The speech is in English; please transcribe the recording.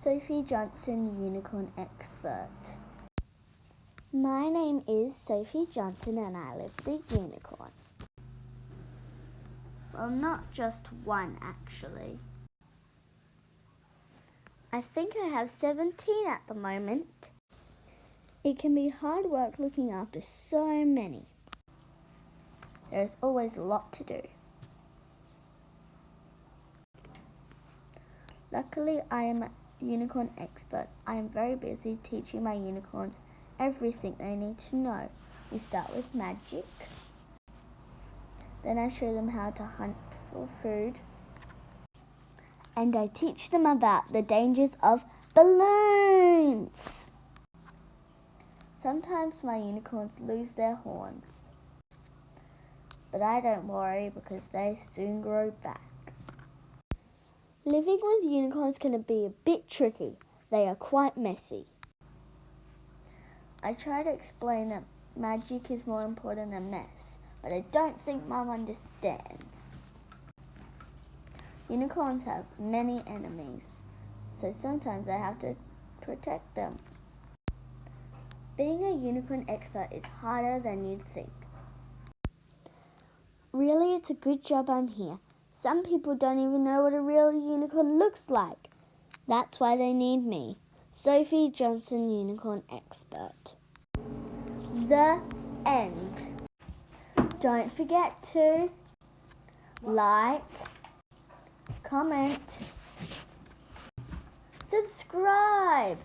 Sophie Johnson, Unicorn Expert. My name is Sophie Johnson and I live the unicorn. Well, not just one actually. I think I have 17 at the moment. It can be hard work looking after so many. There's always a lot to do. Luckily, I am a unicorn expert. I am very busy teaching my unicorns everything they need to know. We start with magic. Then I show them how to hunt for food. And I teach them about the dangers of balloons. Sometimes my unicorns lose their horns. But I don't worry because they soon grow back. Living with unicorns can be a bit tricky. They are quite messy. I try to explain that magic is more important than mess, but I don't think Mum understands. Unicorns have many enemies, so sometimes I have to protect them. Being a unicorn expert is harder than you'd think. Really, it's a good job I'm here. Some people don't even know what a real unicorn looks like. That's why they need me. Sophie Johnson, Unicorn Expert. The end. Don't forget to like, comment, subscribe.